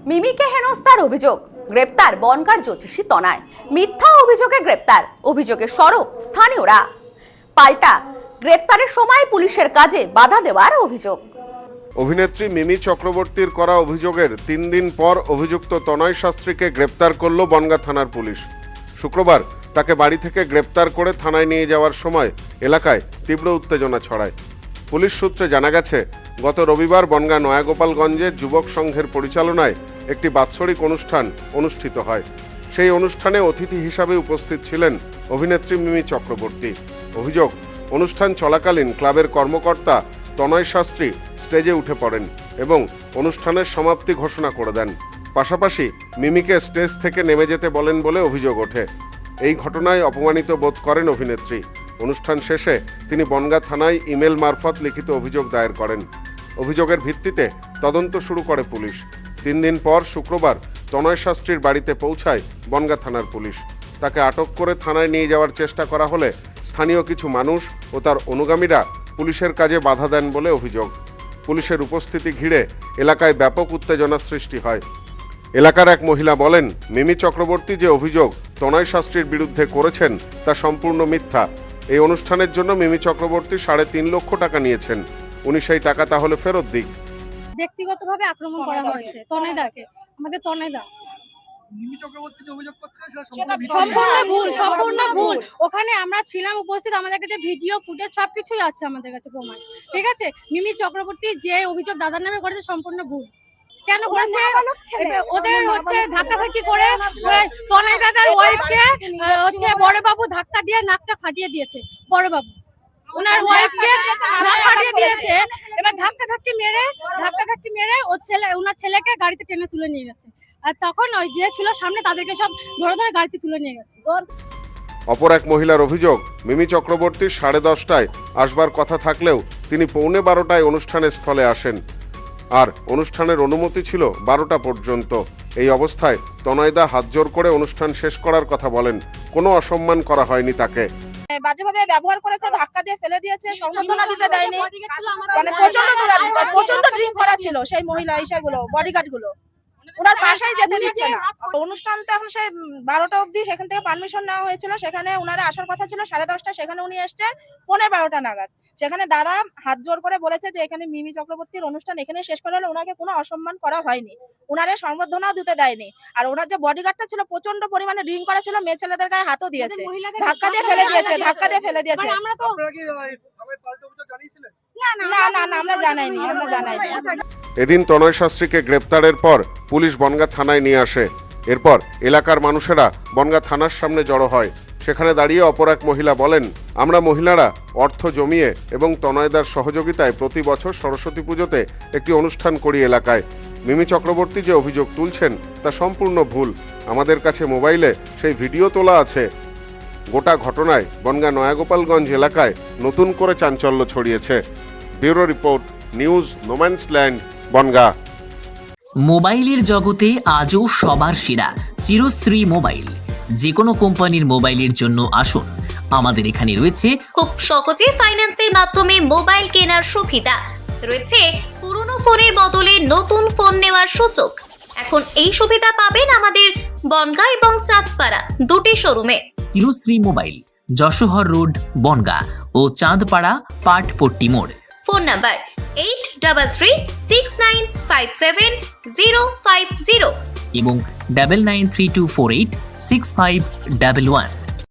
মিমিকে হেনস্থার অভিযোগ, গ্রেপ্তার বনগাঁর জ্যোতিষী তনয়। মিথ্যা অভিযোগে গ্রেপ্তার, অভিযোগে সরব স্থানীয়রা। পাল্টা গ্রেপ্তারের সময় পুলিশের কাজে বাধা দেওয়ার অভিযোগ। অভিনেত্রী মিমি চক্রবর্তীর করা অভিযোগের 3 দিন পর অভিযুক্ত তনয় শাস্ত্রীকে গ্রেপ্তার করল বনগাঁ থানার পুলিশ। শুক্রবার তাকে বাড়ি থেকে গ্রেপ্তার করে থানায় নিয়ে যাওয়ার সময় এলাকায় তীব্র উত্তেজনা ছড়ায়। পুলিশ সূত্রে জানা গেছে, গত রবিবার বনগাঁ নয়াগোপালগঞ্জে যুবক সংঘের পরিচালনায় একটি বাৎসরিক অনুষ্ঠান অনুষ্ঠিত হয়। সেই অনুষ্ঠানে অতিথি হিসাবে উপস্থিত ছিলেন অভিনেত্রী মিমি চক্রবর্তী। অভিযোগ, অনুষ্ঠান চলাকালীন ক্লাবের কর্মকর্তা তনয় শাস্ত্রী স্টেজে উঠে পড়েন এবং অনুষ্ঠানের সমাপ্তি ঘোষণা করে দেন। পাশাপাশি মিমিকে স্টেজ থেকে নেমে যেতে বলেন বলে অভিযোগ ওঠে। এই ঘটনায় অপমানিত বোধ করেন অভিনেত্রী। অনুষ্ঠান শেষে তিনি বনগাঁ থানায় ইমেল মারফত লিখিত অভিযোগ দায়ের করেন। অভিযোগের ভিত্তিতে তদন্ত শুরু করে পুলিশ। 3 দিন পর শুক্রবার তনয় শাস্ত্রীর বাড়িতে পৌঁছায় বনগাঁ থানার পুলিশ। তাকে আটক করে থানায় নিয়ে যাওয়ার চেষ্টা করা হলে স্থানীয় কিছু মানুষ ও তার অনুগামীরা পুলিশের কাজে বাধা দেন বলে অভিযোগ। পুলিশের উপস্থিতি ঘিরে এলাকায় ব্যাপক উত্তেজনার সৃষ্টি হয়। এলাকার এক মহিলা বলেন, মিমি চক্রবর্তী যে অভিযোগ তনয় শাস্ত্রীর বিরুদ্ধে করেছেন তা সম্পূর্ণ মিথ্যা। এই অনুষ্ঠানের জন্য মিমি চক্রবর্তী 3.5 লক্ষ টাকা নিয়েছেন। উনি সেই টাকা তাহলে ফেরত দিক। ব্যক্তিগতভাবে আক্রমণ করা হয়েছে তনয়দাকে, আমাদের তনয়দা। মিমি চক্রবর্তী যে অভিযোগ করছেন সেটা সম্পূর্ণ ভুল। ওখানে আমরা ছিলাম উপস্থিত, আমাদের কাছে ভিডিও ফুটেজ সবকিছুই আছে আমাদের কাছে প্রমাণ। ঠিক আছে, মিমি চক্রবর্তী যে অভিযোগ দাদার নামে করেছে সম্পূর্ণ ভুল। কেন করেছে? ওদের হচ্ছে ধাক্কাধাক্কি করে তনয় দাদার ওয়াইফকে হচ্ছে বড় বাবু ধাক্কা দিয়ে নাকটা ফাটিয়ে দিয়েছে। বড় বাবু ওনার ওয়াইফকে নাক ফাটিয়ে দিয়েছে। এবার ধাক্কাধাক্কি মেরে ওনার ছেলেকে গাড়িতে টেনে তুলে নিয়ে গেছে। আর তখন ওই যে ছিল সামনে তাদেরকে সব ধরে ধরে গাড়িতে তুলে নিয়ে গেছে। অপর এক মহিলার অভিযোগ, মিমি চক্রবর্তী 10:30টায় আসবার কথা থাকলেও তিনি 11:15টায় অনুষ্ঠানের স্থলে আসেন। আর অনুষ্ঠানের অনুমতি ছিল 12টা পর্যন্ত। এই অবস্থায় তনয়দা হাতজোর করে অনুষ্ঠান শেষ করার কথা বলেন। কোনো অসম্মান করা হয়নি তাকে। বাজেভাবে ব্যবহার করেছে, ধাক্কা দিয়ে ফেলে দিয়েছে, সংবর্ধনা দিতে দেয়নি। মানে প্রচন্ড ড্রিঙ্ক করা ছিল সেই মহিলা ইসাগুলো, বডিগার্ড গুলো ওনার পাশেই যেতে দিচ্ছে না। অনুষ্ঠান তো এখন সেই 12টা অবধি, সেখান থেকে পারমিশন নেওয়া হয়েছিল। সেখানে ওনারা আসার কথা ছিল 10:30, সেখানে উনি এসছে 12:15 নাগাদ। সেখানে দাদা হাত জোর করে বলেছে যে এখানে মিমি চক্রবর্তীর অনুষ্ঠান এখানে শেষ করা হলো। ওনাকে কোনো অসম্মান করা হয়নি, ওনারে সংবর্ধনাও দিতে দেয়নি। আর ওনার যে বডিগার্ডটা ছিল প্রচন্ড পরিমাণে ড্রিঙ্ক করা ছিল, মেয়ে ছেলেদের গায়ে হাতও দিয়েছে, ধাক্কা দিয়ে ফেলে দিয়েছে। না, আমরা জানাইনি। এদিন তনয় শাস্ত্রীকে গ্রেপ্তারের পর পুলিশ বনগাঁ থানায় নিয়ে আসে। এরপর এলাকার মানুষেরা বনগাঁ থানার সামনে জড়ো হয়। সেখানে দাঁড়িয়ে অপর এক মহিলা বলেন, আমরা মহিলারা অর্থ জমিয়ে এবং তনয়দার সহযোগিতায় প্রতি বছর সরস্বতী পুজোতে একটি অনুষ্ঠান করি এলাকায়। মিমি চক্রবর্তী যে অভিযোগ তুলছেন তা সম্পূর্ণ ভুল। আমাদের কাছে মোবাইলে সেই ভিডিও তোলা আছে। গোটা ঘটনায় বনগাঁ নয়াগোপালগঞ্জ এলাকায় নতুন করে চাঞ্চল্য ছড়িয়েছে। Bureau report, news No Man's Land, Bongaon. মোবাইলের জগতে আজও সবার সেরা চিরশ্রী মোবাইল। যে কোনো কোম্পানির মোবাইলের জন্য আসুন, আমাদের এখানে রয়েছে খুব সহজে ফাইন্যান্সের মাধ্যমে মোবাইল কেনার সুবিধা রয়েছে। পুরনো ফোনের বদলে নতুন ফোন নেওয়ার সুযোগ। এখন এই সুবিধা পাবেন আমাদের বনগাঁ এবং চাঁদপাড়া দুটি শোরুমে। চিরশ্রী মোবাইল, যশোহর রোড, বনগাঁ ও চাঁদপাড়া পাটপট্টি মোড়। ফোন নাম্বার 8336957050 এবং 9932486511।